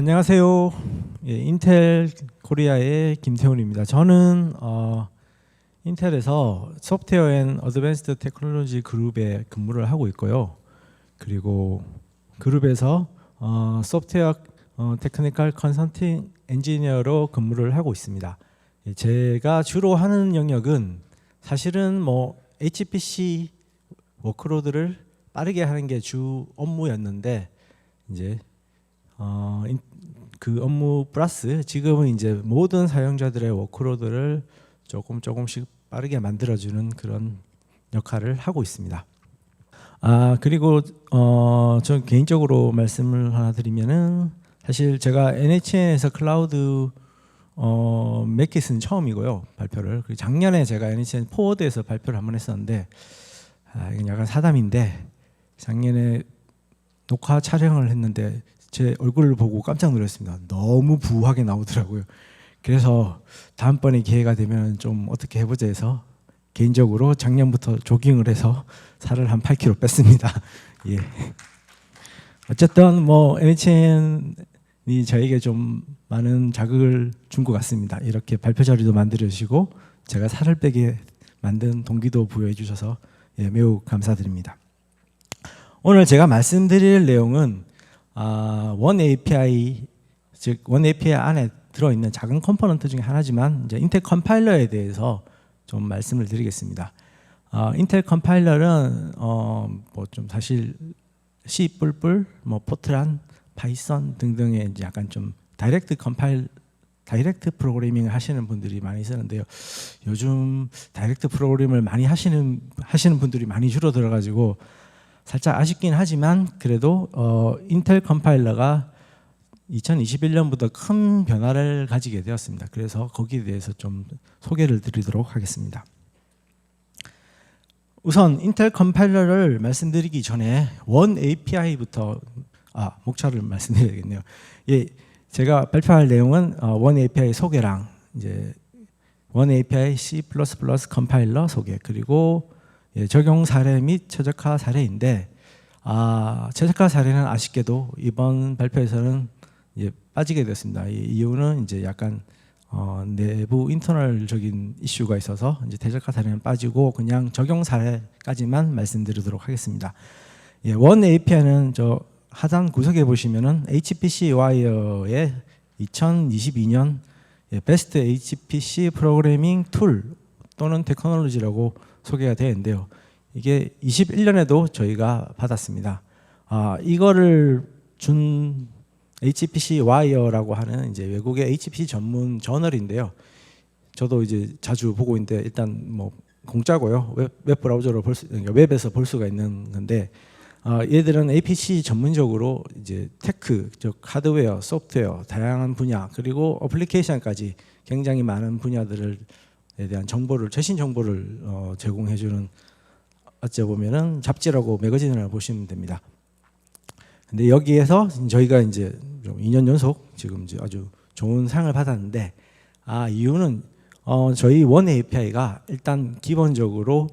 안녕하세요. 예, 인텔 코리아의 김태훈입니다. 저는 인텔에서 소프트웨어 앤 어드밴스드 테크놀로지 그룹에 근무를 하고 있고요. 그리고 그룹에서 소프트웨어 테크니컬 컨설팅 엔지니어로 근무를 하고 있습니다. 예, 제가 주로 하는 영역은 사실은 HPC 워크로드를 빠르게 하는 게 주 업무였는데 이제 그 업무 플러스 지금은 이제 모든 사용자들의 워크로드를 조금씩 빠르게 만들어주는 그런 역할을 하고 있습니다. 그리고 저 개인적으로 말씀을 하나 드리면은 사실 제가 NHN에서 클라우드 매킷은 처음이고요, 발표를. 작년에 제가 NHN 포워드에서 발표를 한번 했었는데 이건 약간 사담인데, 작년에 녹화 촬영을 했는데 제 얼굴을 보고 깜짝 놀랐습니다. 너무 부하게 나오더라고요. 그래서 다음번에 기회가 되면 좀 어떻게 해보자 해서 개인적으로 작년부터 조깅을 해서 살을 한 8kg 뺐습니다. 예. 어쨌든 NHN이 저에게 좀 많은 자극을 준 것 같습니다. 이렇게 발표 자료도 만들어 주시고 제가 살을 빼게 만든 동기도 부여해 주셔서 매우 감사드립니다. 오늘 제가 말씀드릴 내용은 원 API, 즉 원 API 안에 들어있는 작은 컴포넌트 중에 하나지만 이제 인텔 컴파일러에 대해서 좀 말씀을 드리겠습니다. 인텔 컴파일러는 좀 사실 C++, 포트란, 파이썬 등등의 이제 약간 좀 다이렉트 프로그래밍을 하시는 분들이 많이 쓰는데요. 요즘 다이렉트 프로그래밍을 많이 하시는 분들이 많이 줄어들어가지고 살짝 아쉽긴 하지만 그래도 인텔 컴파일러가 2021년부터 큰 변화를 가지게 되었습니다. 그래서 거기에 대해서 좀 소개를 드리도록 하겠습니다. 우선 인텔 컴파일러를 말씀드리기 전에 원 API부터 목차를 말씀드려야겠네요. 예, 제가 발표할 내용은 원 API 소개랑 이제 원 API C++ 컴파일러 소개, 그리고 적용 사례 및 최적화 사례인데, 최적화 사례는 아쉽게도 이번 발표에서는 이제 빠지게 됐습니다. 이 이유는 이제 약간 내부 인터널적인 이슈가 있어서 이제 최적화 사례는 빠지고 그냥 적용 사례까지만 말씀드리도록 하겠습니다. 원 API는 저 하단 구석에 보시면은 HPC 와이어의 2022년 베스트 HPC 프로그래밍 툴 또는 테크놀로지라고 소개가 되어 있는데요. 이게 21년에도 저희가 받았습니다. 이거를 준 HPC 와이어라고 하는 이제 외국의 HPC 전문 저널인데요. 저도 이제 자주 보고 있는데 일단 공짜고요. 웹 브라우저로 웹에서 볼 수가 있는 건데, 얘들은 APC 전문적으로 이제 테크, 즉 하드웨어, 소프트웨어, 다양한 분야, 그리고 어플리케이션까지 굉장히 많은 분야들에 대한 정보를, 최신 정보를 제공해주는, 어찌 보면은 잡지라고 매거진이라고 보시면 됩니다. 근데 여기에서 저희가 이제 2년 연속 지금 이제 아주 좋은 상을 받았는데, 이유는 저희 원 API가 일단 기본적으로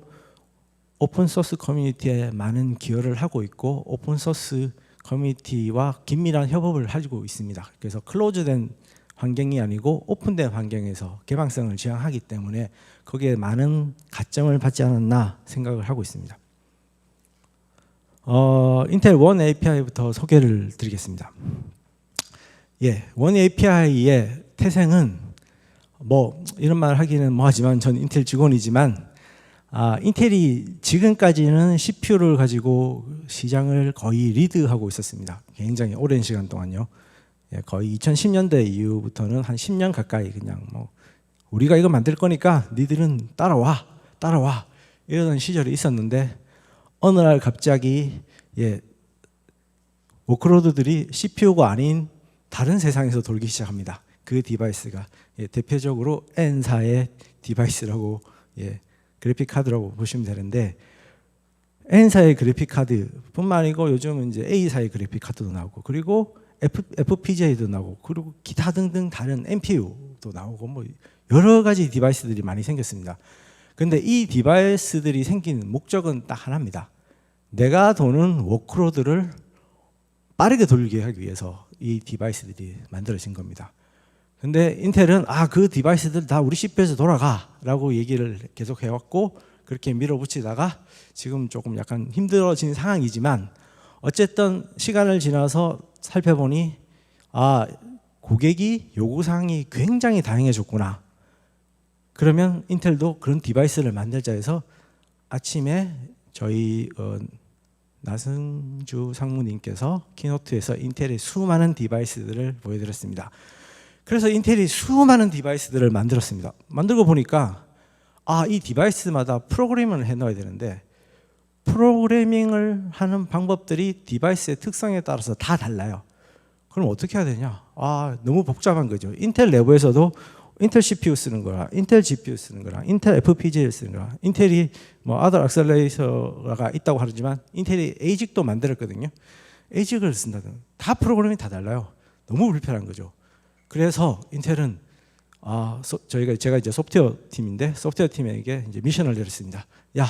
오픈 소스 커뮤니티에 많은 기여를 하고 있고 오픈 소스 커뮤니티와 긴밀한 협업을 하고 있습니다. 그래서 클로즈된 환경이 아니고 오픈된 환경에서 개방성을 지향하기 때문에 거기에 많은 가점을 받지 않았나 생각을 하고 있습니다. 인텔 원 API부터 소개를 드리겠습니다. 원 API의 태생은 이런 말 하기는 하지만 전 인텔 직원이지만 인텔이 지금까지는 CPU를 가지고 시장을 거의 리드하고 있었습니다. 굉장히 오랜 시간 동안요. 거의 2010년대 이후부터는 한 10년 가까이 그냥 우리가 이거 만들 거니까 니들은 따라와 이러던 시절이 있었는데, 어느 날 갑자기 워크로드들이 CPU가 아닌 다른 세상에서 돌기 시작합니다. 그 디바이스가 대표적으로 N사의 디바이스라고, 그래픽 카드라고 보시면 되는데, N사의 그래픽 카드뿐만 아니고 요즘은 이제 A사의 그래픽 카드도 나오고, 그리고 FPGA도 나오고, 그리고 기타 등등 다른 NPU도 나오고 여러 가지 디바이스들이 많이 생겼습니다. 근데 이 디바이스들이 생기는 목적은 딱 하나입니다. 내가 도는 워크로드를 빠르게 돌게 하기 위해서 이 디바이스들이 만들어진 겁니다. 근데 인텔은 그 디바이스들 다 우리 CPU에서 돌아가라고 얘기를 계속 해왔고 그렇게 밀어붙이다가 지금 조금 약간 힘들어진 상황이지만 어쨌든 시간을 지나서 살펴보니 고객이 요구사항이 굉장히 다양해졌구나. 그러면 인텔도 그런 디바이스를 만들자 해서 아침에 저희 나승주 상무님께서 키노트에서 인텔의 수많은 디바이스들을 보여드렸습니다. 그래서 인텔이 수많은 디바이스들을 만들었습니다. 만들고 보니까 이 디바이스마다 프로그래밍을 해놔야 되는데 프로그래밍을 하는 방법들이 디바이스의 특성에 따라서 다 달라요. 그럼 어떻게 해야 되냐? 너무 복잡한 거죠. 인텔 내부에서도 인텔 CPU 쓰는 거랑 인텔 GPU 쓰는 거랑 인텔 FPGA를 쓰는 거랑 인텔이 아더 액셀레이터가 있다고 하지만 인텔이 ASIC도 만들었거든요. ASIC을 쓴다든 다 프로그램이 다 달라요. 너무 불편한 거죠. 그래서 인텔은 제가 이제 소프트웨어 팀인데 소프트웨어 팀에게 이제 미션을 내렸습니다.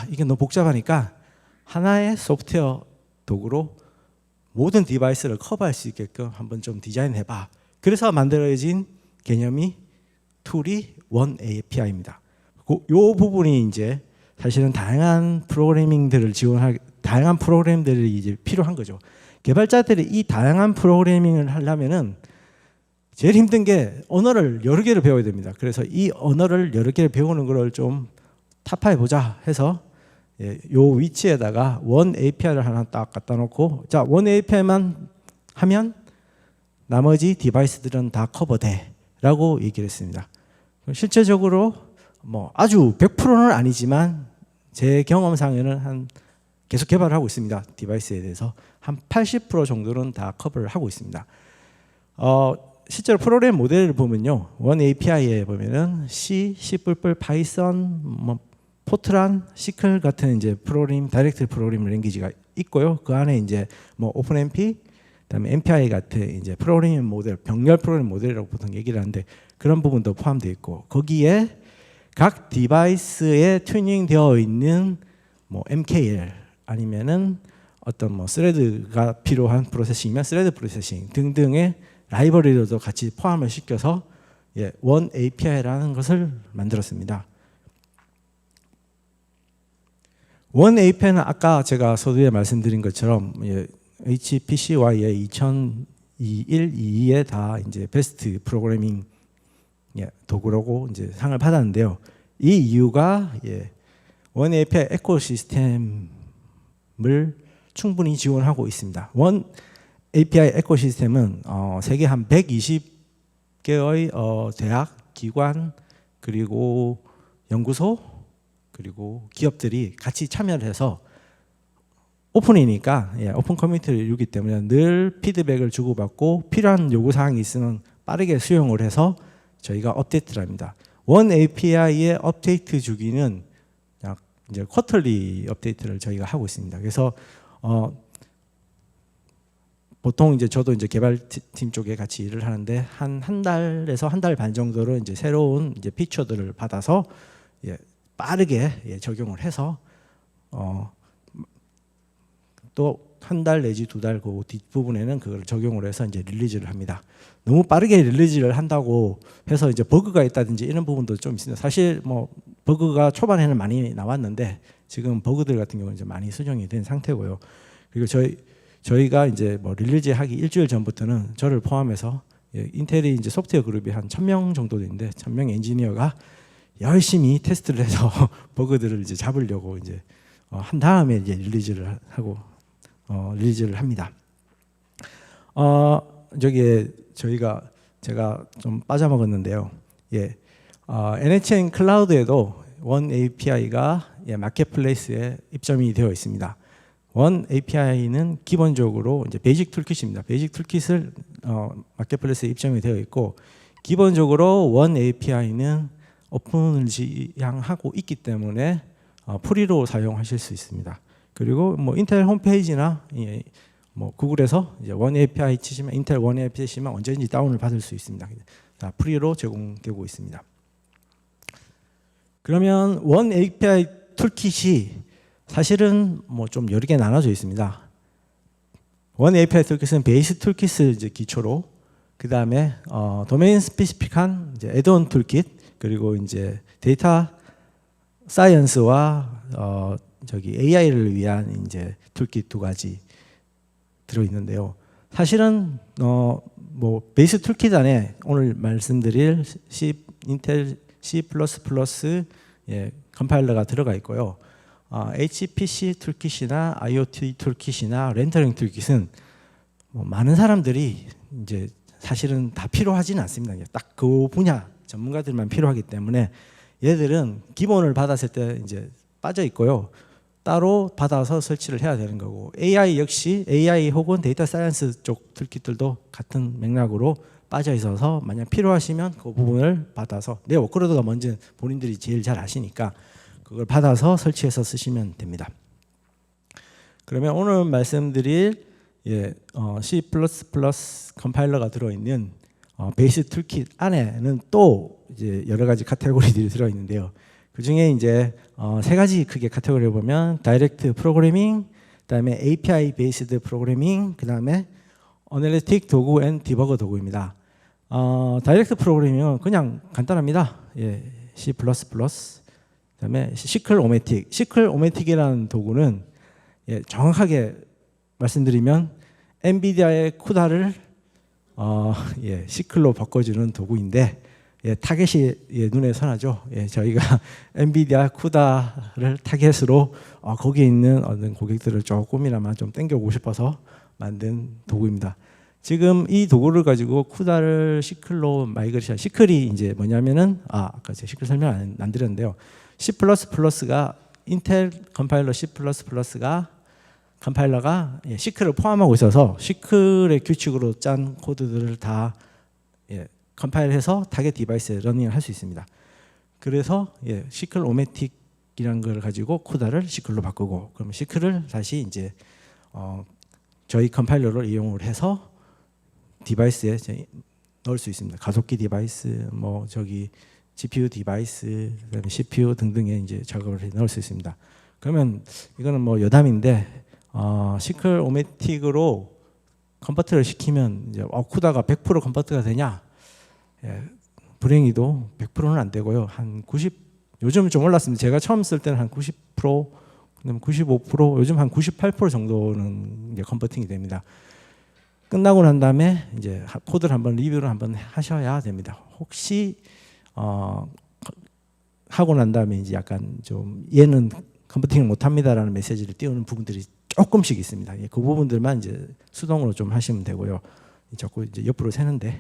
이게 너무 복잡하니까 하나의 소프트웨어 도구로 모든 디바이스를 커버할 수 있게끔 한번 좀 디자인해봐. 그래서 만들어진 개념이 툴이 원 API입니다. 이 부분이 이제 사실은 다양한 프로그래밍들을 다양한 프로그램들이 이제 필요한 거죠. 개발자들이 이 다양한 프로그래밍을 하려면은 제일 힘든 게 언어를 여러 개를 배워야 됩니다. 그래서 이 언어를 여러 개를 배우는 걸 좀 타파해 보자 해서 요 위치에다가 원 API를 하나 딱 갖다 놓고 원 API만 하면 나머지 디바이스들은 다 커버돼 라고 얘기를 했습니다. 실제적으로 아주 100%는 아니지만 제 경험상에는 계속 개발을 하고 있습니다. 디바이스에 대해서 한 80% 정도는 다 커버를 하고 있습니다. 실제로 프로그램 모델을 보면요, 원 API에 보면은 C, C++, 파이썬, 포트란, 시클 같은 이제 다이렉트 프로그래밍 랭귀지가 있고요. 그 안에 이제 오픈MP, 그다음에 MPI 같은 이제 프로그래밍 모델, 병렬 프로그래밍 모델이라고 보통 얘기를 하는데 그런 부분도 포함되어 있고 거기에 각 디바이스에 튜닝되어 있는 MKL 아니면은 어떤 스레드가 필요한 프로세싱이면 스레드 프로세싱 등등의 라이브러리도 같이 포함을 시켜서 원 API라는 것을 만들었습니다. 원 API는 아까 제가 서두에 말씀드린 것처럼 HPCY의 2021, 22에 다 이제 베스트 프로그래밍 도구라고 이제 상을 받았는데요. 이 이유가 원 API 에코시스템을 충분히 지원하고 있습니다. 원 API 에코시스템은 세계 한 120개의 대학, 기관, 그리고 연구소, 그리고 기업들이 같이 참여를 해서 오픈이니까 오픈 커뮤니티를 이루기 때문에 늘 피드백을 주고받고 필요한 요구사항이 있으면 빠르게 수용을 해서 저희가 업데이트를 합니다. 원 API의 업데이트 주기는 약 이제 쿼터리 업데이트를 저희가 하고 있습니다. 그래서 보통 이제 저도 이제 개발팀 쪽에 같이 일을 하는데 한 달에서 한 달 반 정도로 이제 새로운 이제 피처들을 받아서 빠르게 적용을 해서 또 한 달 내지 두 달 그 뒷부분에는 그걸 적용을 해서 이제 릴리즈를 합니다. 너무 빠르게 릴리즈를 한다고 해서 이제 버그가 있다든지 이런 부분도 좀 있습니다. 사실 버그가 초반에는 많이 나왔는데 지금 버그들 같은 경우는 이제 많이 수정이 된 상태고요. 그리고 저희가 이제 릴리즈 하기 일주일 전부터는 저를 포함해서 인텔이 이제 소프트웨어 그룹이 한 1000명 정도 되는데 1000명 엔지니어가 열심히 테스트를 해서 버그들을 이제 잡으려고 이제 한 다음에 이제 릴리즈를 하고 릴리즈를 합니다. 제가 좀 빠져먹었는데요. NHN 클라우드에도 원 API가 마켓플레이스에 입점이 되어 있습니다. 원 API는 기본적으로 이제 베이직 툴킷입니다. 베이직 툴킷을 마켓플레이스에 입점이 되어 있고 기본적으로 원 API는 오픈을 지향하고 있기 때문에 프리로 사용하실 수 있습니다. 그리고 인텔 홈페이지나 구글에서 이제 원 API 치시면 인텔 원 API 치시면 언제든지 다운을 받을 수 있습니다. 다 프리로 제공되고 있습니다. 그러면 원 API 툴킷이 사실은 좀 여러 개 나눠져 있습니다. 원 API 툴킷은 베이스 툴킷을 이제 기초로, 그 다음에 도메인 스페시픽한 이제 애드온 툴킷, 그리고 이제 데이터 사이언스와 저기 AI를 위한 이제 툴킷 두 가지 들어 있는데요. 사실은 뭐 베이스 툴킷 안에 오늘 말씀드릴 인텔 C++ 예, 컴파일러가 들어가 있고요. HPC 툴킷이나 IoT 툴킷이나 렌더링 툴킷은 뭐 많은 사람들이 이제 사실은 다 필요하지는 않습니다. 딱 그 분야 전문가들만 필요하기 때문에 얘들은 기본을 받았을 때 이제 빠져 있고요. 따로 받아서 설치를 해야 되는 거고, AI 역시 AI 혹은 데이터 사이언스 쪽 툴킷들도 같은 맥락으로 빠져 있어서 만약 필요하시면 그 부분을 받아서, 내 워크로드가 뭔지 본인들이 제일 잘 아시니까 그걸 받아서 설치해서 쓰시면 됩니다. 그러면 오늘 말씀드릴 C++ 컴파일러가 들어있는 베이스 툴킷 안에는 또 이제 여러 가지 카테고리들이 들어있는데요. 그 중에 이제 세 가지 크게 카테고리를 보면 다이렉트 프로그래밍, 그다음에 API 베이스드 프로그래밍, 그다음에 어널리틱 도구 앤 디버거 도구입니다. 다이렉트 프로그래밍은 그냥 간단합니다. 예, C++. 그다음에 시클 오메틱이라는 도구는 정확하게 말씀드리면 엔비디아의 쿠다를 시클로 바꿔주는 도구인데, 타겟이 눈에 선하죠. 저희가 엔비디아 쿠다를 타겟으로 거기에 있는 어떤 고객들을 조금이나마 좀 땡겨오고 싶어서 만든 도구입니다. 지금 이 도구를 가지고 쿠다를 시클로 마이그레이션, 시클이 이제 뭐냐면은 아까 제가 시클 설명 안 드렸는데요. C++가 인텔 컴파일러 C++가 컴파일러가 시클을 포함하고 있어서 시클의 규칙으로 짠 코드들을 다 컴파일해서 타겟 디바이스에 러닝을 할 수 있습니다. 그래서 시클 오메틱이라는 걸 가지고 쿠다를 시클로 바꾸고, 그럼 시클을 다시 이제 저희 컴파일러를 이용을 해서 디바이스에 넣을 수 있습니다. 가속기 디바이스, 뭐 저기 GPU 디바이스, 그다음에 CPU 등등에 이제 작업을 해 넣을 수 있습니다. 그러면 이거는 뭐 여담인데 시클 오메틱으로 컨버터를 시키면 이제 쿠다가 100% 컨버터가 되냐? 불행히도 100%는 안 되고요. 한 90, 요즘은 좀 올랐습니다. 제가 처음 쓸 때는 한 90%, 그다음에 95%, 요즘 한 98% 정도는 이제 컨버팅이 됩니다. 끝나고 난 다음에 이제 코드를 한번 리뷰를 한번 하셔야 됩니다. 혹시 하고 난 다음에 이제 약간 좀 얘는 컨버팅을 못합니다라는 메시지를 띄우는 부분들이 조금씩 있습니다. 그 부분들만 이제 수동으로 좀 하시면 되고요. 자꾸 이제 옆으로 새는데.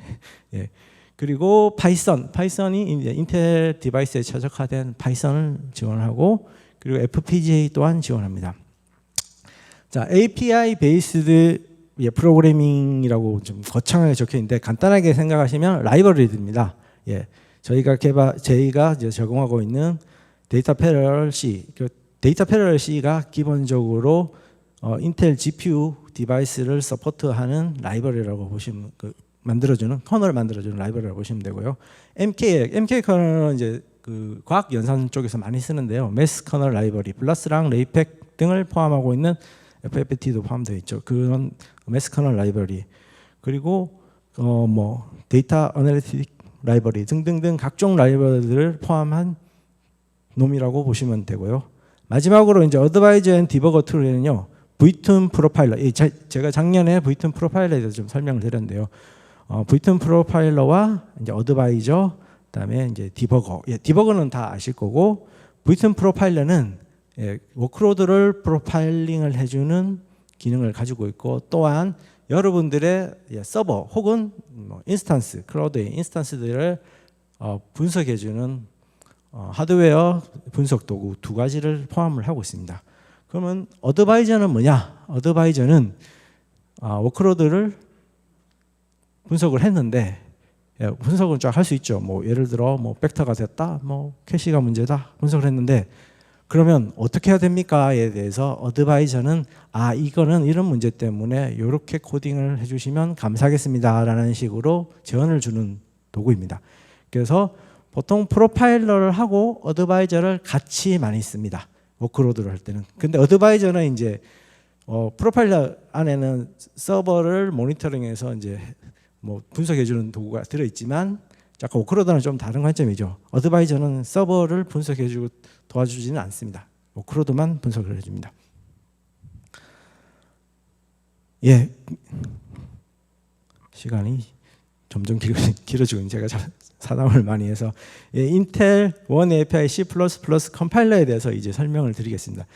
그리고 파이썬이 이제 인텔 디바이스에 최적화된 파이썬을 지원하고, 그리고 FPGA 또한 지원합니다. 자, API 베이스드 프로그래밍이라고 좀 거창하게 적혀 있는데 간단하게 생각하시면 라이브러리입니다. 저희가 이제 제공하고 있는 데이터 패러럴 C, 데이터 패러럴 C가 기본적으로 인텔 GPU 디바이스를 서포트하는 라이브러리라고 보시면, 만들어주는 커널을 만들어주는 라이브러리라고 보시면 되고요. MK 커널은 이제 그 과학 연산 쪽에서 많이 쓰는데요. 매스 커널 라이브러리, 블라스랑 레이팩 등을 포함하고 있는 FFT도 포함되어 있죠. 그런 매스 커널 라이브러리, 그리고 뭐 데이터 어널리틱 라이브러리 등등등 각종 라이브러리들을 포함한 놈이라고 보시면 되고요. 마지막으로 이제 어드바이저 앤 디버거 툴에는요, V툰 프로파일러, 제가 작년에 V툰 프로파일러에 대해서 좀 설명을 드렸는데요. V툰 프로파일러와 이제 어드바이저, 그다음에 이제 디버거. 디버거는 다 아실 거고, V툰 프로파일러는 워크로드를 프로파일링을 해주는 기능을 가지고 있고, 또한 여러분들의 서버 혹은 뭐 인스턴스, 클라우드의 인스턴스들을 분석해주는 하드웨어 분석 도구 두 가지를 포함을 하고 있습니다. 그러면 어드바이저는 뭐냐? 어드바이저는 워크로드를 분석을 했는데, 분석을 쫙 할 수 있죠. 뭐 예를 들어 뭐 벡터가 됐다, 뭐 캐시가 문제다 분석을 했는데, 그러면 어떻게 해야 됩니까에 대해서 어드바이저는 이거는 이런 문제 때문에 이렇게 코딩을 해주시면 감사하겠습니다라는 식으로 제언을 주는 도구입니다. 그래서 보통 프로파일러를 하고 어드바이저를 같이 많이 씁니다. 워크로드를 할 때는. 근데 어드바이저는 이제 프로파일러 안에는 서버를 모니터링해서 이제 뭐 분석해주는 도구가 들어있지만 약간 워크로드는 좀 다른 관점이죠. 어드바이저는 서버를 분석해주고 도와주지는 않습니다. 워크로드만 분석을 해줍니다. 예, 시간이 점점 길어지고 제가 사담을 많이 해서 인텔 원 API C++ 컴파일러에 대해서 이제 설명을 드리겠습니다.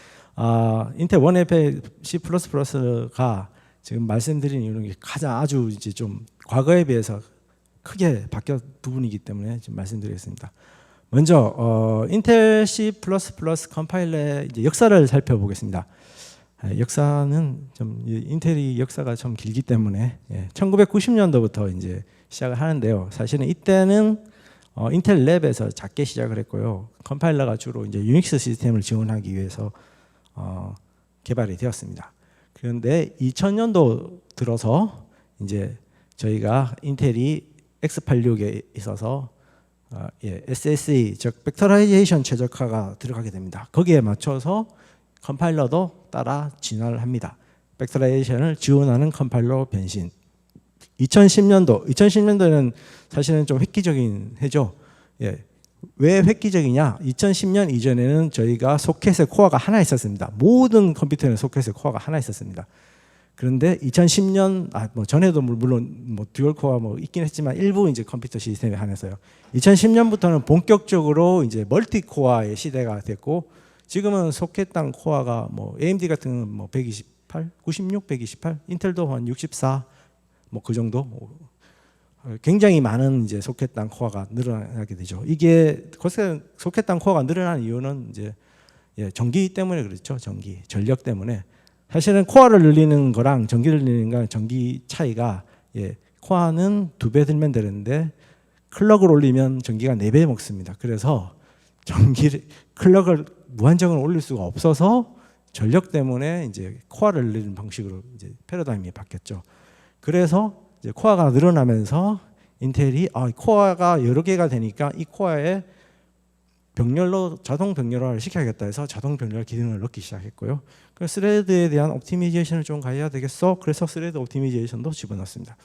인텔 원 API C++가 지금 말씀드린 이유는 가장 아주 이제 좀 과거에 비해서 크게 바뀐 부분이기 때문에 지금 말씀드리겠습니다. 먼저 인텔 C++ 컴파일러의 이제 역사를 살펴보겠습니다. 역사는 좀 인텔이 역사가 좀 길기 때문에 1990년도부터 이제 시작을 하는데요. 사실은 이때는 인텔 랩에서 작게 시작을 했고요. 컴파일러가 주로 이제 유닉스 시스템을 지원하기 위해서 개발이 되었습니다. 그런데 2000년도 들어서 이제 저희가 인텔이 x86에 있어서 SSE 즉 벡터라이제이션 최적화가 들어가게 됩니다. 거기에 맞춰서 컴파일러도 따라 진화를 합니다. 벡터라이제이션을 지원하는 컴파일러 변신. 2010년도에는 사실은 좀 획기적인 해죠. 왜 획기적이냐? 2010년 이전에는 저희가 소켓에 코어가 하나 있었습니다. 모든 컴퓨터에는 소켓에 코어가 하나 있었습니다. 그런데 2010년 뭐 전에도 물론 뭐 듀얼 코어가 뭐 있긴 했지만 일부 이제 컴퓨터 시스템에 한해서요. 2010년부터는 본격적으로 이제 멀티 코어의 시대가 됐고 지금은 소켓당 코어가 뭐 AMD 같은 경우는 뭐 128, 96, 128, 인텔도 한 64 뭐 그 정도 굉장히 많은 이제 소켓당 코어가 늘어나게 되죠. 이게 소켓당 코어가 늘어나는 이유는 이제 전기 때문에 그렇죠. 전력 때문에. 사실은 코어를 늘리는 거랑 전기를 늘리는 거랑 전기 차이가 코어는 2배 들면 되는데 클럭을 올리면 전기가 4배 먹습니다. 그래서 클럭을 무한정으로 올릴 수가 없어서 전력 때문에 이제 코어를 늘리는 방식으로 이제 패러다임이 바뀌었죠. 그래서 이제 코어가 늘어나면서 인텔이 코어가 여러 개가 되니까 이 코어에 자동 병렬화를 시켜야겠다 해서 자동 병렬 기능을 넣기 시작했고요. 그래서 스레드에 대한 옵티미제이션을 좀 가야 되겠어. 그래서 스레드 옵티미제이션도 집어넣습니다.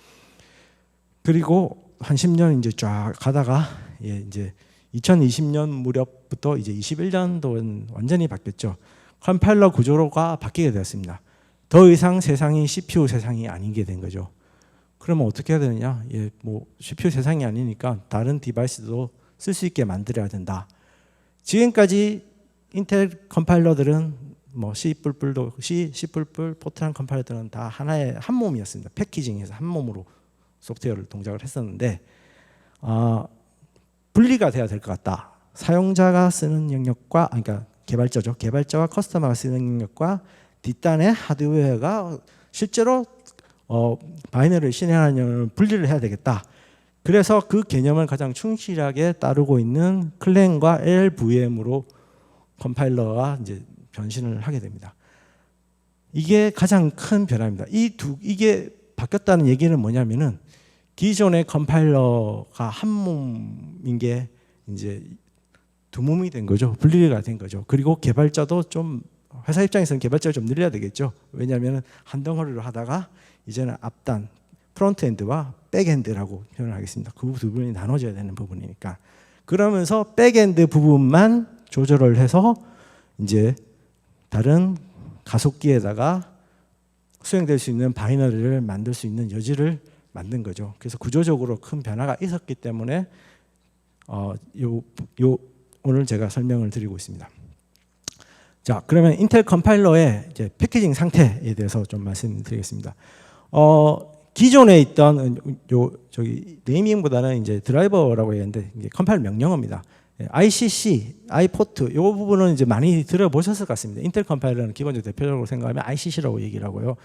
그리고 한 10년 이제 쫙 가다가 이제 2020년 무렵부터 이제 21년도는 완전히 바뀌었죠. 컴파일러 구조가 바뀌게 되었습니다. 더 이상 세상이 CPU 세상이 아니게 된 거죠. 그러면 어떻게 해야 되느냐? 뭐 CPU 세상이 아니니까 다른 디바이스도 쓸 수 있게 만들어야 된다. 지금까지 인텔 컴파일러들은 뭐 C++, 포트란 컴파일러들은 다 하나의 한 몸이었습니다. 패키징해서 한 몸으로 소프트웨어를 동작을 했었는데 분리가 돼야 될 것 같다. 사용자가 쓰는 영역과 그러니까 개발자와 커스터머가 쓰는 영역과 뒷단의 하드웨어가 실제로 바이너리를 실행하는 영역을 분리를 해야 되겠다. 그래서 그 개념을 가장 충실하게 따르고 있는 클랭과 LLVM으로 컴파일러가 이제 변신을 하게 됩니다. 이게 가장 큰 변화입니다. 이게 바뀌었다는 얘기는 뭐냐면은 기존의 컴파일러가 한 몸인 게 이제 두 몸이 된 거죠. 분리가 된 거죠. 그리고 개발자도 좀 회사 입장에서는 개발자를 좀 늘려야 되겠죠. 왜냐하면 한 덩어리로 하다가 이제는 앞단 프론트엔드와 백엔드라고 표현을 하겠습니다. 그 두 부분이 나눠져야 되는 부분이니까. 그러면서 백엔드 부분만 조절을 해서 이제 다른 가속기에다가 수행될 수 있는 바이너리를 만들 수 있는 여지를 만든 거죠. 그래서 구조적으로 큰 변화가 있었기 때문에 오늘 제가 설명을 드리고 있습니다. 자, 그러면 인텔 컴파일러의 이제 패키징 상태에 대해서 좀 말씀드리겠습니다. 기존에 있던 네이밍보다는 이제 드라이버라고 했는데 이게 컴파일 명령어입니다. ICC, iPort 이 부분은 이제 많이 들어보셨을 것 같습니다. 인텔 컴파일러는 기본적으로 대표적으로 생각하면 ICC라고 얘기를 하고요.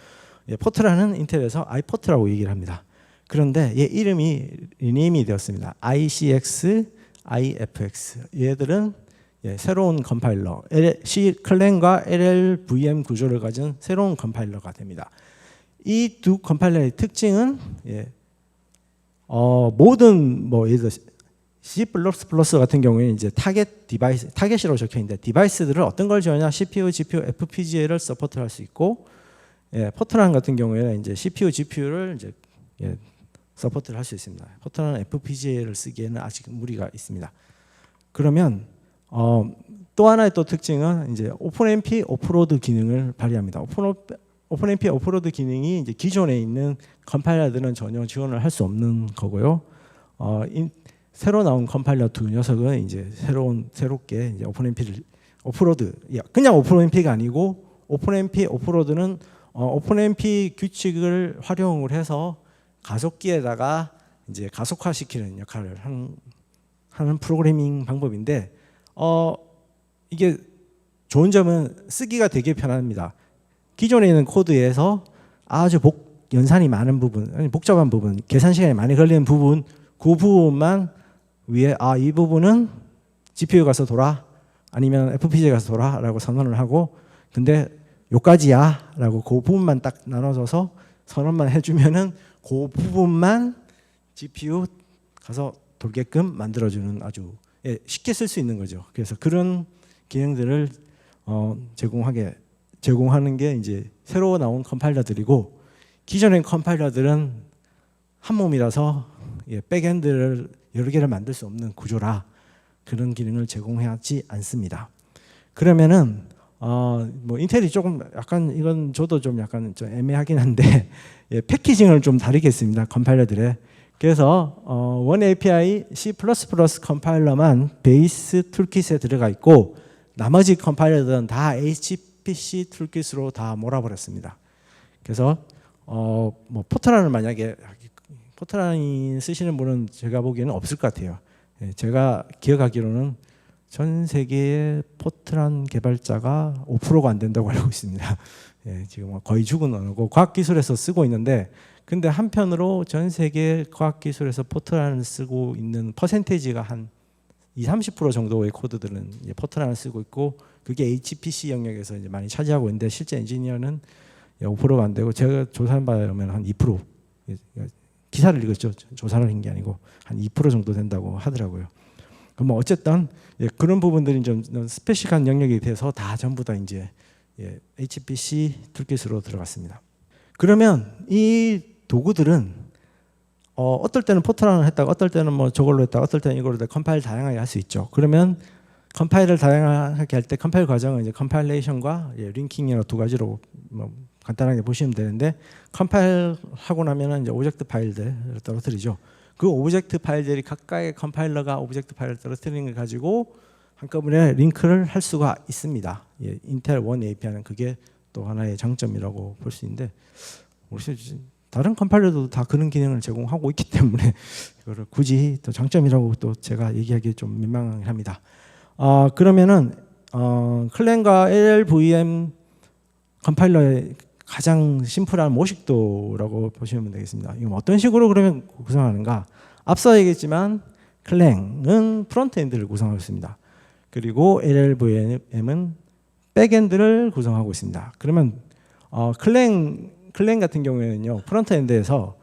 포트라는 인텔에서 iPort라고 얘기를 합니다. 그런데 얘 이름이 리네임이 되었습니다. ICX, IFX. 얘들은 새로운 컴파일러, 클랭과 LLVM 구조를 가진 새로운 컴파일러가 됩니다. 이 두 컴파일러의 특징은 모든 뭐 예를 들어 C++ 같은 경우에는 이제 타겟이라고 적혀 있는데 디바이스들을 어떤 걸 지원하냐? CPU, GPU, FPGA를 서포트할 수 있고 예, 포트란 같은 경우에는 이제 CPU, GPU를 이제 예, 서포트를 할 수 있습니다. 포트란은 FPGA를 쓰기에는 아직 무리가 있습니다. 그러면 또 하나의 또 특징은 이제 오픈MP 오프로드 기능을 발휘합니다. 오픈MP 오프로드 기능이 이제 기존에 있는 컴파일러들은 전혀 지원을 할 수 없는 거고요. 새로 나온 컴파일러 두 녀석은 이제 새롭게 이제 오픈MP를 오프로드, 그냥 오픈MP가 아니고 오픈MP 오프로드는 오픈MP 규칙을 활용을 해서 가속기에다가 이제 가속화시키는 역할을 하는 프로그래밍 방법인데 이게 좋은 점은 쓰기가 되게 편합니다. 기존에 있는 코드에서 아주 연산이 많은 부분, 복잡한 부분, 계산 시간이 많이 걸리는 부분, 그 부분만 위에 이 부분은 GPU 가서 돌아 아니면 FPGA 가서 돌아 라고 선언을 하고, 근데 요까지야 라고 그 부분만 딱 나눠줘서 선언만 해주면은 그 부분만 GPU 가서 돌게끔 만들어주는 아주 쉽게 쓸 수 있는 거죠. 그래서 그런 기능들을 제공하는 게 이제 새로 나온 컴파일러들이고, 기존의 컴파일러들은 한 몸이라서 백엔드를 여러 개를 만들 수 없는 구조라 그런 기능을 제공하지 않습니다. 그러면은 뭐 인텔이 조금 약간 이건 저도 좀 약간 좀 애매하긴 한데 패키징을 좀 다르겠습니다. 컴파일러들의. 그래서 원 API C++ 컴파일러만 베이스 툴킷에 들어가 있고 나머지 컴파일러들은 다 HPC 툴킷으로 다 몰아버렸습니다. 그래서 뭐 포트란을 만약에 포트란 쓰시는 분은 제가 보기에는 없을 것 같아요. 제가 기억하기로는 전 세계의 포트란 개발자가 5%가 안 된다고 알고 있습니다. 지금 거의 죽은 언어고 과학기술에서 쓰고 있는데, 근데 한편으로 전 세계 과학기술에서 포트란을 쓰고 있는 퍼센테이지가 한 20-30% 정도의 코드들은 이제 포트란을 쓰고 있고, 그게 HPC 영역에서 이제 많이 차지하고 있는데 실제 엔지니어는 5%가 안 되고, 제가 조사한 바에 의하면 한 2%, 기사를 읽었죠. 조사를 한 게 아니고 한 2% 정도 된다고 하더라고요. 뭐 어쨌든 그런 부분들이 좀 스페시한 영역이 돼서 다 전부 다 이제 HPC 툴킷으로 들어갔습니다. 그러면 이 도구들은 어떨 때는 포트란을 했다가 어떨 때는 뭐 저걸로 했다가 어떨 때는 이걸로 했다가 컴파일 다양하게 할 수 있죠. 그러면 컴파일을 다양하게 할 때 컴파일 과정은 이제 컴파일레이션과 링킹이라는 두 가지로 뭐 간단하게 보시면 되는데, 컴파일 하고 나면은 이제 오브젝트 파일들을 떨어뜨리죠. 그 오브젝트 파일들이 각각의 컴파일러가 오브젝트 파일을 떨어뜨리는 걸 가지고 한꺼번에 링크를 할 수가 있습니다. 인텔 원 API는 그게 또 하나의 장점이라고 볼 수 있는데, 다른 컴파일러도 다 그런 기능을 제공하고 있기 때문에 이거를 굳이 또 장점이라고 또 제가 얘기하기 좀 민망합니다. 그러면은 클랭과 LLVM 컴파일러의 가장 심플한 모식도라고 보시면 되겠습니다. 이건 어떤 식으로 그러면 구성하는가? 앞서 얘기했지만 클랭은 프론트엔드를 구성하고 있습니다. 그리고 LLVM은 백엔드를 구성하고 있습니다. 그러면 클랭 같은 경우에는요, 프론트엔드에서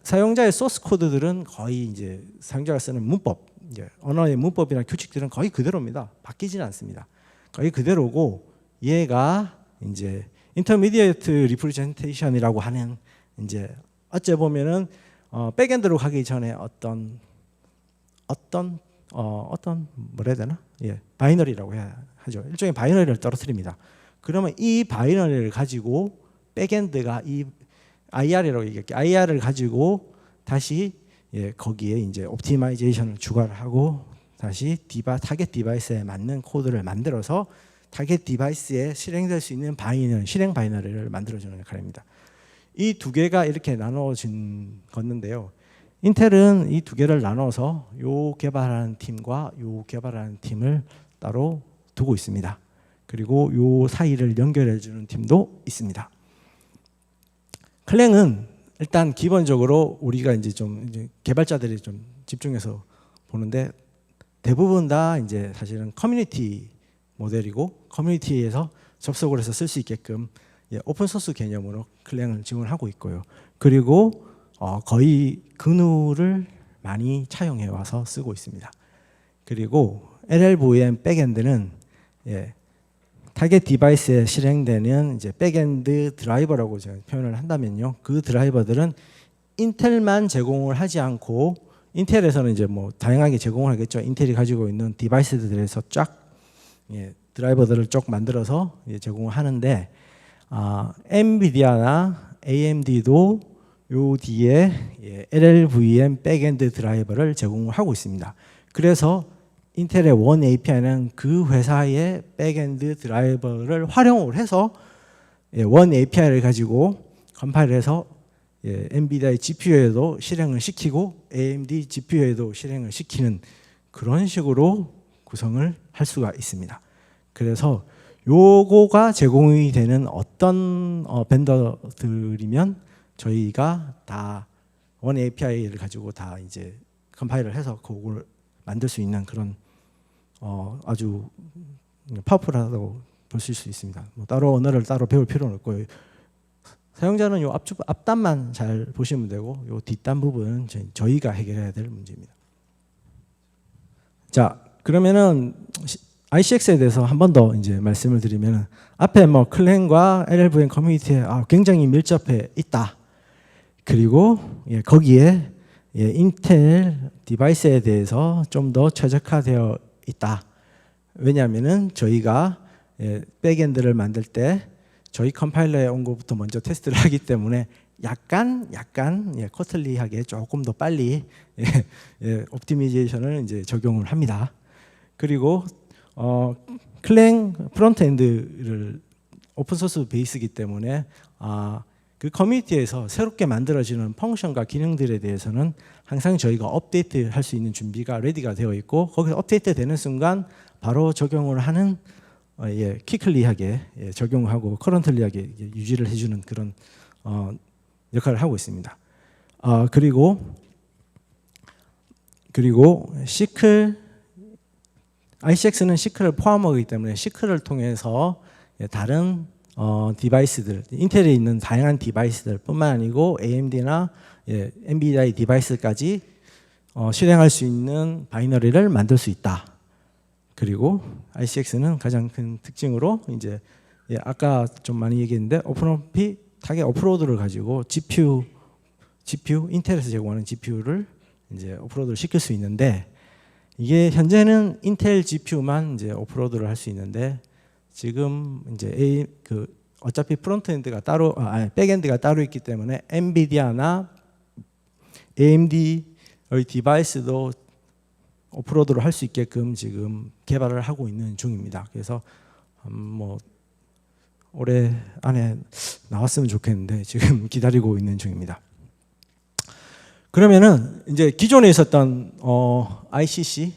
사용자의 소스 코드들은 거의 이제 사용자가 쓰는 문법, 이제 언어의 문법이나 규칙들은 거의 그대로입니다. 바뀌지는 않습니다. 거의 그대로고, 얘가 이제 인터미디에이트 리프레젠테이션이라고 하는, 이제 어째 보면은 백엔드로 가기 전에 어떤 뭐라 해야 되나? 바이너리라고 해야 하죠. 일종의 바이너리를 떨어뜨립니다. 그러면 이 바이너리를 가지고 백엔드가 이 IR이라고 얘기할게요. IR을 가지고 다시 거기에 이제 옵티마이제이션을 추가를 하고 다시 타겟 디바이스에 맞는 코드를 만들어서 타겟 디바이스에 실행될 수 있는 실행 바이너리를 만들어주는 역할입니다. 이 두 개가 이렇게 나눠진 건데요. 인텔은 이 두 개를 나눠서 요 개발하는 팀과 요 개발하는 팀을 따로 두고 있습니다. 그리고 요 사이를 연결해주는 팀도 있습니다. 클랭은 일단 기본적으로 우리가 이제 개발자들이 좀 집중해서 보는데, 대부분 다 이제 사실은 커뮤니티 모델이고, 커뮤니티에서 접속을 해서 쓸 수 있게끔 오픈 소스 개념으로 클랭을 지원하고 있고요. 그리고 거의 그누를 많이 차용해 와서 쓰고 있습니다. 그리고 LLVM 백엔드는 타겟 디바이스에 실행되는 이제 백엔드 드라이버라고 제가 표현을 한다면요, 그 드라이버들은 인텔만 제공을 하지 않고, 인텔에서는 이제 뭐 다양하게 제공을 하겠죠. 인텔이 가지고 있는 디바이스들에서 쫙 드라이버들을 쭉 만들어서 제공을 하는데, 엔비디아나 AMD도 요 뒤에 LLVM 백엔드 드라이버를 제공을 하고 있습니다. 그래서 인텔의 원 API는 그 회사의 백엔드 드라이버를 활용을 해서 원 API를 가지고 컴파일해서 엔비디아의 GPU에도 실행을 시키고 AMD GPU에도 실행을 시키는 그런 식으로 구성을 할 수가 있습니다. 그래서 요거가 제공이 되는 어떤 벤더들이면 저희가 다 원 API를 가지고 다 이제 컴파일을 해서 그걸 만들 수 있는 그런 아주 파워풀하다고 볼 수 있습니다. 뭐 따로 언어를 따로 배울 필요는 없고요. 사용자는 요 앞단만 잘 보시면 되고, 요 뒷단 부분은 저희가 해결해야 될 문제입니다. 자, 그러면은 ICX에 대해서 한 번 더 이제 말씀을 드리면, 앞에 뭐 클랜과 LLVM 커뮤니티에 굉장히 밀접해 있다. 그리고 거기에 인텔 디바이스에 대해서 좀 더 최적화되어 있다. 왜냐하면은 저희가 백엔드를 만들 때 저희 컴파일러에 온 것부터 먼저 테스트를 하기 때문에 약간 코틀리하게 조금 더 빨리 옵티미제이션을 이제 적용을 합니다. 그리고 클랭 프론트엔드를 오픈소스 베이스이기 때문에 그 커뮤니티에서 새롭게 만들어지는 펑션과 기능들에 대해서는 항상 저희가 업데이트 할 수 있는 준비가 레디가 되어 있고, 거기서 업데이트 되는 순간 바로 적용을 하는 퀵클리하게 적용하고 커런틀리하게 유지를 해주는 그런 역할을 하고 있습니다. 그리고 시클, ICX는 시클을 포함하기 때문에 시클을 통해서 다른 디바이스들, 인텔에 있는 다양한 디바이스들 뿐만 아니고 AMD나 엔비디아의 디바이스까지 실행할 수 있는 바이너리를 만들 수 있다. 그리고 ICX는 가장 큰 특징으로 이제 아까 좀 많이 얘기했는데 오픈오피 타겟 오프로드를 가지고 GPU 인텔에서 제공하는 GPU를 이제 오프로드를 시킬 수 있는데, 이게 현재는 인텔 GPU만 이제 오프로드를 할 수 있는데, 지금 이제 어차피 프론트엔드가 따로 백엔드가 따로 있기 때문에 엔비디아나 AMD의 디바이스도 오프로드를 할 수 있게끔 지금 개발을 하고 있는 중입니다. 그래서 뭐 올해 안에 나왔으면 좋겠는데 지금 기다리고 있는 중입니다. 그러면은 이제 기존에 있었던 ICC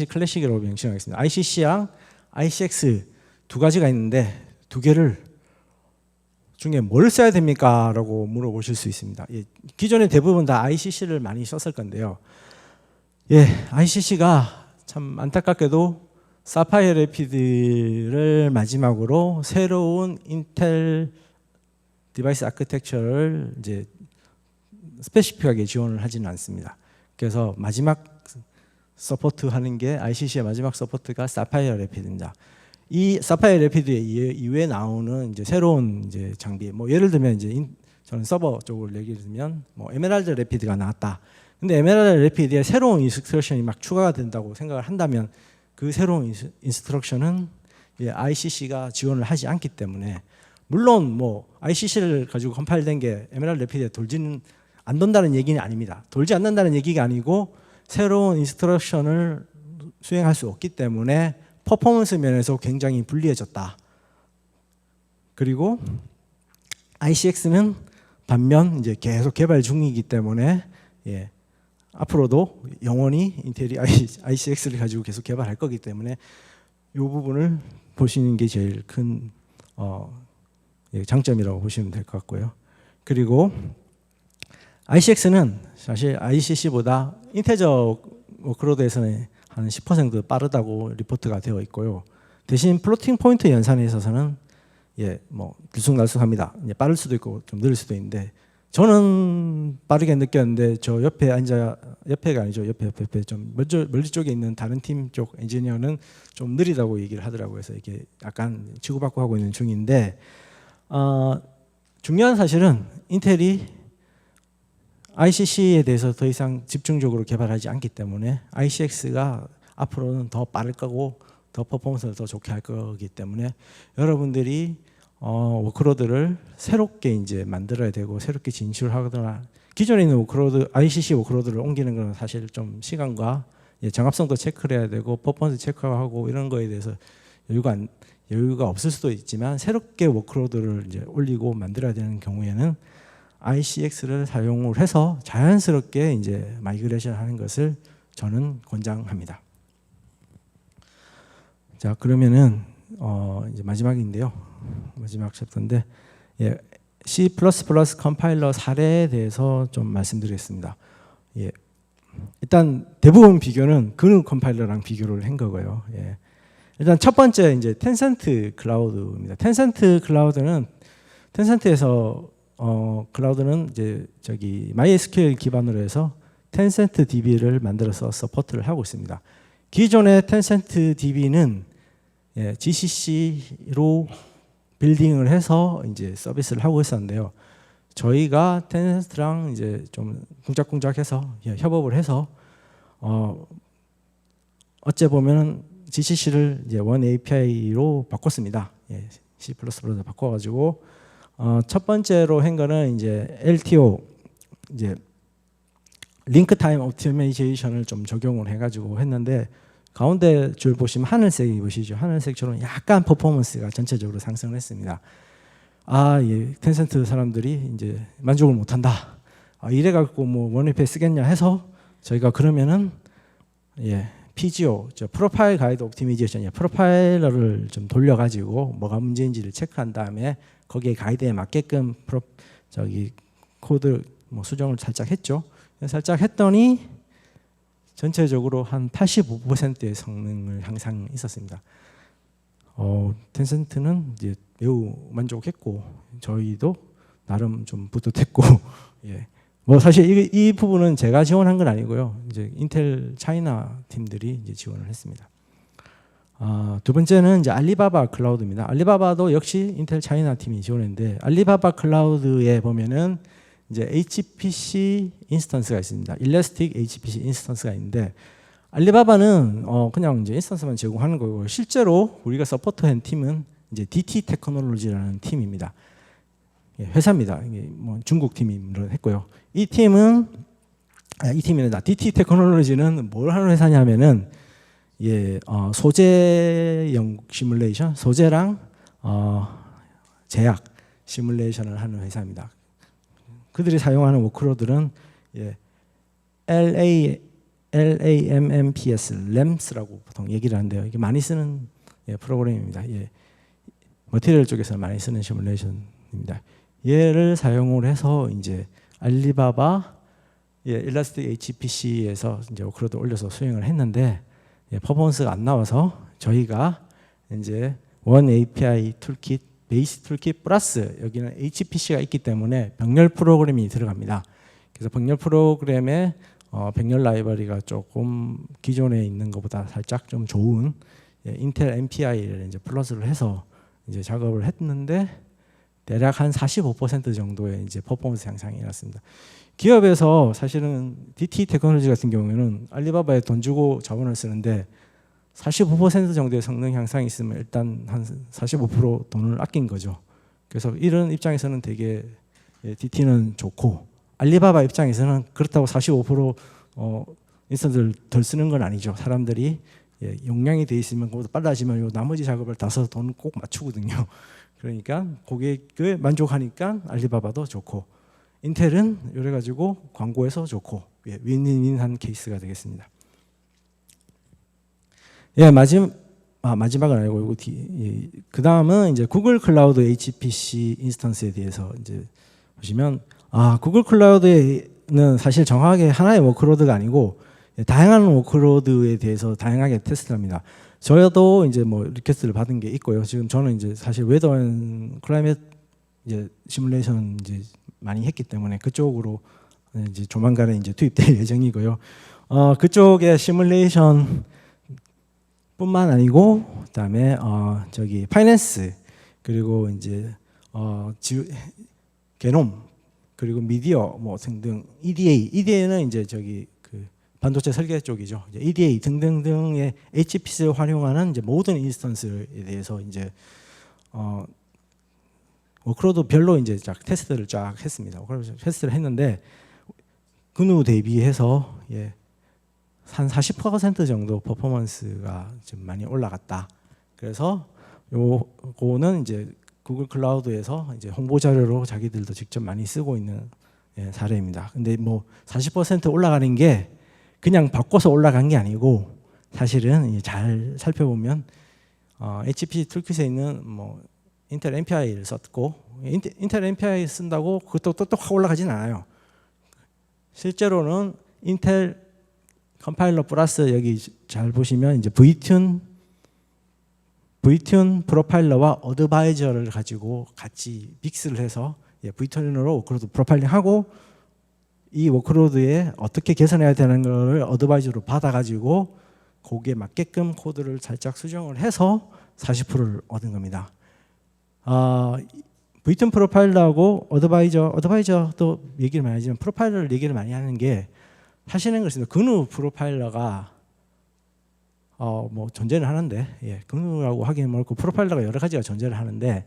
클래식이라고 명칭하겠습니다. ICC랑 ICX 두 가지가 있는데, 두 개를 중에 뭘 써야 됩니까? 라고 물어보실 수 있습니다. 기존에 대부분 다 ICC를 많이 썼을 건데요. ICC가 참 안타깝게도 사파이어 래피드를 마지막으로 새로운 인텔 디바이스 아키텍처를 이제 스페시픽하게 지원을 하지는 않습니다. 그래서 마지막 서포트하는 게 ICC의 마지막 서포트가 사파이어 래피드입니다. 이 사파이어 래피드 이후에 나오는 이제 새로운 이제 장비, 뭐 예를 들면 이제 저는 서버 쪽을 얘기를 들면 뭐 에메랄드 래피드가 나왔다. 근데 에메랄드 래피드에 새로운 인스트럭션이 막 추가가 된다고 생각을 한다면, 그 새로운 인스트럭션은 ICC가 지원을 하지 않기 때문에, 물론 뭐 ICC를 가지고 컴파일된 게 에메랄드 래피드에 돌지는 안 돈다는 얘기는 아닙니다. 돌지 않는다는 얘기가 아니고 새로운 인스트럭션을 수행할 수 없기 때문에 퍼포먼스 면에서 굉장히 불리해졌다. 그리고 ICX는 반면 이제 계속 개발 중이기 때문에 앞으로도 영원히 인텔이 ICX를 가지고 계속 개발할 거기 때문에 이 부분을 보시는 게 제일 큰 장점이라고 보시면 될 것 같고요. 그리고 ICX는 사실 ICC보다 인테저 워크로드에서는 한 10% 빠르다고 리포트가 되어 있고요. 대신 플로팅 포인트 연산에 있어서는 뭐 들쑥날쑥합니다. 빠를 수도 있고 좀 느릴 수도 있는데, 저는 빠르게 느꼈는데 저 옆에 옆에가 아니죠. 옆에 좀 멀리 쪽에 있는 다른 팀 쪽 엔지니어는 좀 느리다고 얘기를 하더라고요. 그래서 이게 약간 치고받고 하고 있는 중인데 중요한 사실은 인텔이 ICC에 대해서 더 이상 집중적으로 개발하지 않기 때문에 ICX가 앞으로는 더 빠를 거고 더 퍼포먼스를 더 좋게 할 거기 때문에 여러분들이 워크로드를 새롭게 이제 만들어야 되고 새롭게 진출하거나 기존에 있는 워크로드 ICC 워크로드를 옮기는 건 사실 좀 시간과 정합성도 체크를 해야 되고 퍼포먼스 체크하고 이런 거에 대해서 여유가 없을 수도 있지만 새롭게 워크로드를 이제 올리고 만들어야 되는 경우에는 ICX를 사용을 해서 자연스럽게 이제 마이그레이션 하는 것을 저는 권장합니다. 자, 그러면은 이제 마지막인데요. 마지막 챕터인데 C++ 컴파일러 사례에 대해서 좀 말씀드리겠습니다. 일단 대부분 비교는 그누 컴파일러랑 비교를 한 거고요. 일단 첫 번째 이제 텐센트 클라우드입니다. 텐센트에서 클라우드는 이제 MySQL 기반으로 해서 텐센트 DB를 만들어서 서포트를 하고 있습니다. 기존의 텐센트 DB는 GCC로 빌딩을 해서 이제 서비스를 하고 있었는데요. 저희가 텐센트랑 이제 좀 쿵짝쿵짝해서 협업을 해서 어째 보면 GCC를 이제 원 API로 바꿨습니다. C++로 바꿔가지고 첫 번째로 한 거는 이제 LTO 이제 링크 타임 옵티마이제이션을 좀 적용을 해가지고 했는데 가운데 줄 보시면 하늘색이 보시죠. 하늘색처럼 약간 퍼포먼스가 전체적으로 상승을 했습니다. 텐센트 사람들이 이제 만족을 못한다. 이래갖고 뭐 원앱에 쓰겠냐 해서 저희가 그러면은 PGO, 프로파일 가이드 옵티마이제이션, 프로파일러를 좀 돌려가지고 뭐가 문제인지를 체크한 다음에 거기에 가이드에 맞게끔 코드 뭐 수정을 살짝 했죠. 살짝 했더니 전체적으로 한 85%의 성능을 향상이 있었습니다. 텐센트는 이제 매우 만족했고 저희도 나름 좀 뿌듯했고 뭐 사실 이 부분은 제가 지원한 건 아니고요. 이제 인텔 차이나 팀들이 이제 지원을 했습니다. 두 번째는 이제 알리바바 클라우드입니다. 알리바바도 역시 인텔 차이나 팀이 지원했는데 알리바바 클라우드에 보면은 이제 HPC 인스턴스가 있습니다. 일라스틱 HPC 인스턴스가 있는데 알리바바는 그냥 이제 인스턴스만 제공하는 거고 실제로 우리가 서포트한 팀은 이제 DT 테크놀로지라는 팀입니다. 회사입니다. 이게 뭐 중국 팀으로 했고요. 이 팀은 DT 테크놀로지는 뭘 하는 회사냐면은 소재형 시뮬레이션, 소재랑 제약 시뮬레이션을 하는 회사입니다. 그들이 사용하는 워크로드는 LAMMPS라고 보통 얘기를 하는데요. 이게 많이 쓰는 프로그램입니다. 머티리얼 쪽에서 많이 쓰는 시뮬레이션입니다. 얘를 사용을 해서 이제 알리바바 일라스틱 HPC에서 이제 워크로드 올려서 수행을 했는데 퍼포먼스가 안 나와서 저희가 이제 원 API 툴킷, 베이스 툴킷 플러스 여기는 HPC가 있기 때문에 병렬 프로그램이 들어갑니다. 그래서 병렬 프로그램에 병렬 라이브러리가 조금 기존에 있는 것보다 살짝 좀 좋은 인텔 MPI를 이제 플러스를 해서 이제 작업을 했는데 대략 한 45% 정도의 이제 퍼포먼스 향상이 일어났습니다. 기업에서 사실은 DT 테크놀로지 같은 경우에는 알리바바에 돈 주고 자본을 쓰는데 45% 정도의 성능 향상이 있으면 일단 한 45% 돈을 아낀 거죠. 그래서 이런 입장에서는 되게 DT는 좋고 알리바바 입장에서는 그렇다고 45% 인스턴스를 덜 쓰는 건 아니죠. 사람들이 용량이 돼 있으면 그것도 빨라지면 요 나머지 작업을 다 써서 돈 꼭 맞추거든요. 그러니까 고객을 만족하니까 알리바바도 좋고 인텔은 이래 가지고 광고에서 좋고 윈윈한 케이스가 되겠습니다. 마지막은 아니고 이거 그 다음은 이제 구글 클라우드 HPC 인스턴스에 대해서 이제 보시면 구글 클라우드는 사실 정확하게 하나의 워크로드가 아니고 다양한 워크로드에 대해서 다양하게 테스트를 합니다. 저도 이제 뭐 리퀘스트를 받은 게 있고요. 지금 저는 이제 사실 웨더 앤 클라이밋 이제 시뮬레이션 이제 많이 했기 때문에 그쪽으로 이제 조만간에 이제 투입될 예정이고요. 그쪽에 시뮬레이션 뿐만 아니고 그다음에 저기 파이낸스 그리고 이제 게놈 그리고 미디어 뭐 등등 EDA는 이제 저기 그 반도체 설계 쪽이죠. 이제 EDA 등등등의 HPC를 활용하는 이제 모든 인스턴스에 대해서 이제 워크로드 별로 이제 테스트를 쫙 했습니다. 테스트를 했는데 근우 대비해서 한 40% 정도 퍼포먼스가 좀 많이 올라갔다. 그래서 요거는 이제 구글 클라우드에서 이제 홍보 자료로 자기들도 직접 많이 쓰고 있는 사례입니다. 근데 뭐 40% 올라가는 게 그냥 바꿔서 올라간 게 아니고 사실은 잘 살펴보면 HPC 툴킷에 있는 뭐 인텔 MPI를 썼고 인텔 MPI 쓴다고 그것도 똑똑하게 올라가진 않아요. 실제로는 인텔 컴파일러 플러스 여기 잘 보시면 이제 Vtune 프로파일러와 어드바이저를 가지고 같이 믹스를 해서 Vtune으로 워크로드 프로파일링하고 이 워크로드에 어떻게 개선해야 되는 거를 어드바이저로 받아가지고 거기에 맞게끔 코드를 살짝 수정을 해서 40%를 얻은 겁니다. Vtune 프로파일러하고 어드바이저도 얘기를 많이 하지만 프로파일러를 얘기를 많이 하는 게 하시는 것입니다. 근우 프로파일러가 뭐 존재는 하는데 근우라고 하기는 뭐고 프로파일러가 여러 가지가 존재를 하는데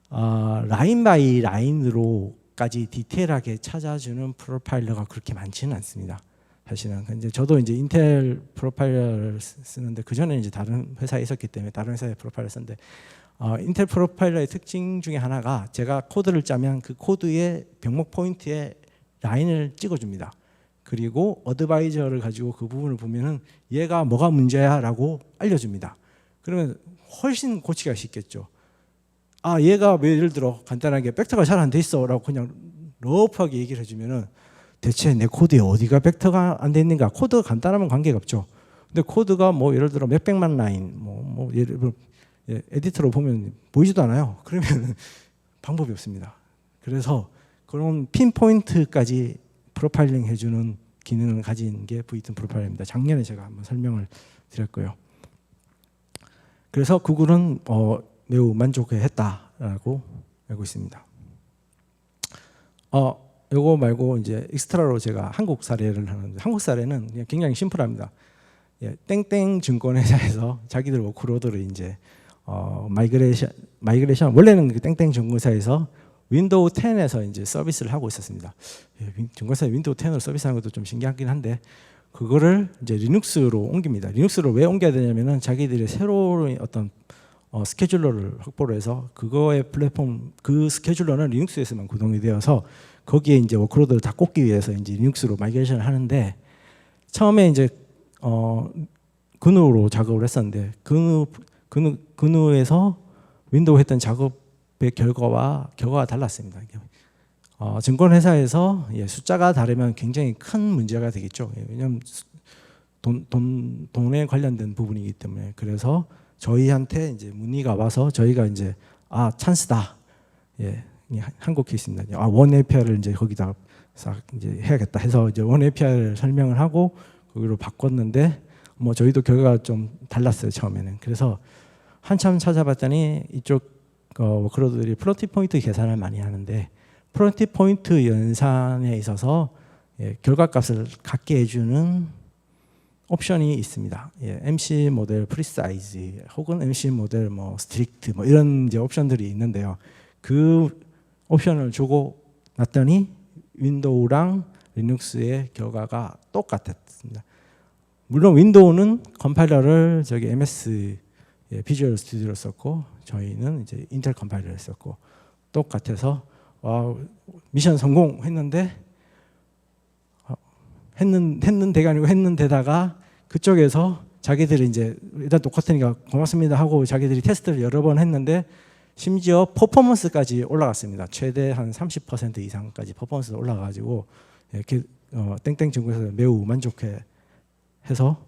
라인 바이 라인으로까지 디테일하게 찾아주는 프로파일러가 그렇게 많지는 않습니다. 사실은 이제 저도 이제 인텔 프로파일러를 쓰는데 그 전에 이제 다른 회사에 있었기 때문에 다른 회사의 프로파일러 썼는데 인텔 프로파일러의 특징 중에 하나가 제가 코드를 짜면 그 코드의 병목 포인트에 라인을 찍어줍니다. 그리고 어드바이저를 가지고 그 부분을 보면은 얘가 뭐가 문제야라고 알려줍니다. 그러면 훨씬 고치기가 쉽겠죠. 얘가 예를 들어 간단하게 벡터가 잘 안 돼 있어라고 그냥 러프하게 얘기를 해주면은 대체 내 코드에 어디가 벡터가 안 돼 있는가? 코드가 간단하면 관계가 없죠. 근데 코드가 뭐 예를 들어 몇백만 라인, 뭐 예를 들어 에디터로 보면 보이지도 않아요. 그러면 방법이 없습니다. 그래서 그런 핀포인트까지 프로파일링 해주는 기능을 가진 게 Vtune 프로파일러입니다. 작년에 제가 한번 설명을 드렸고요. 그래서 구글은 매우 만족해했다라고 알고 있습니다. 요거 말고 이제 익스트라로 제가 한국 사례를 하는데 한국 사례는 그냥 굉장히 심플합니다. 땡땡 증권회사에서 자기들 워크로드를 이제 마이그레이션 원래는 그 땡땡 증권사에서 윈도우 10에서 이제 서비스를 하고 있었습니다. 증권사에 윈도우 10으로 서비스하는 것도 좀 신기하긴 한데 그거를 이제 리눅스로 옮깁니다. 리눅스로 왜 옮겨야 되냐면은 자기들이 새로운 어떤 스케줄러를 확보를 해서 그거의 플랫폼 그 스케줄러는 리눅스에서만 구동이 되어서 거기에 이제 워크로드를 다 꽂기 위해서 이제 리눅스로 마이그레이션을 하는데 처음에 이제 근우로 작업을 했었는데 근우에서 윈도우 했던 작업의 결과가 달랐습니다. 증권회사에서 숫자가 다르면 굉장히 큰 문제가 되겠죠. 왜냐하면 돈에 관련된 부분이기 때문에 그래서 저희한테 이제 문의가 와서 저희가 이제 찬스다. 한국 케이스입니다. 원 API를 이제 거기다 싹 이제 해야겠다 해서 이제 원 API를 설명을 하고 거기로 바꿨는데 뭐 저희도 결과가 좀 달랐어요 처음에는. 그래서 한참 찾아봤더니 이쪽 워크로드들이 플로팅 포인트 계산을 많이 하는데 플로팅 포인트 연산에 있어서 결과값을 갖게 해주는 옵션이 있습니다. MC 모델 프리사이즈 혹은 MC 모델 뭐 스트릭트 뭐 이런 이제 옵션들이 있는데요. 그 옵션을 주고 났더니 윈도우랑 리눅스의 결과가 똑같았습니다. 물론 윈도우는 컴파일러를 저기 MS 비주얼 스튜디오를 썼고 저희는 이제 인텔 컴파일러를 썼고 똑같아서 미션 성공했는데 했는데가 아니고 했는데다가 그쪽에서 자기들이 이제 일단 똑같으니까 고맙습니다 하고 자기들이 테스트를 여러 번 했는데 심지어 퍼포먼스까지 올라갔습니다. 최대 한 30% 이상까지 퍼포먼스가 올라가가지고 이렇게 땡땡 증권에서 매우 만족해 해서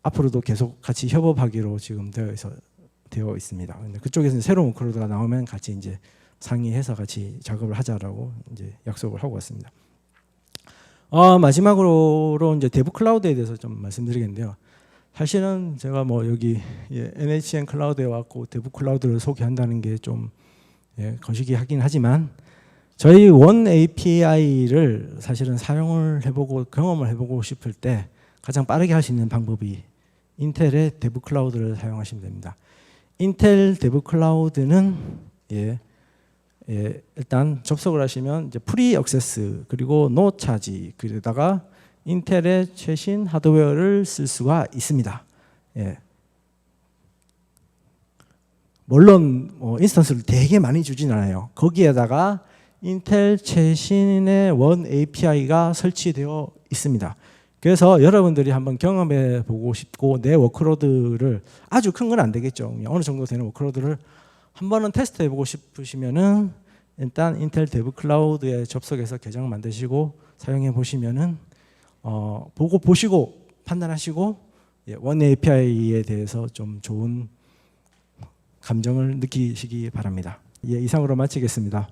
앞으로도 계속 같이 협업하기로 지금 되어 있습니다. 근데 그쪽에서 새로운 워크로드가 나오면 같이 이제 상의해서 같이 작업을 하자라고 이제 약속을 하고 왔습니다. 마지막으로 이제 대부 클라우드에 대해서 좀 말씀드리겠는데요. 사실은 제가 뭐 여기 NHN 클라우드에 왔고 대부 클라우드를 소개한다는 게 좀 거시기 하긴 하지만 저희 원 API를 사실은 사용을 해보고 경험을 해보고 싶을 때 가장 빠르게 할 수 있는 방법이 인텔의 대부 클라우드를 사용하시면 됩니다. 인텔 대부 클라우드는 일단 접속을 하시면 이제 프리 액세스 그리고 노 차지 그러다가 인텔의 최신 하드웨어를 쓸 수가 있습니다. 물론 인스턴스를 되게 많이 주진 않아요. 거기에다가 인텔 최신의 원 API가 설치되어 있습니다. 그래서 여러분들이 한번 경험해 보고 싶고 내 워크로드를 아주 큰 건 안 되겠죠. 어느 정도 되는 워크로드를 한 번은 테스트해 보고 싶으시면은 일단 인텔 데브 클라우드에 접속해서 계정 만드시고 사용해 보시면은 보고 보시고 판단하시고 원 API에 대해서 좀 좋은 감정을 느끼시기 바랍니다. 이상으로 마치겠습니다.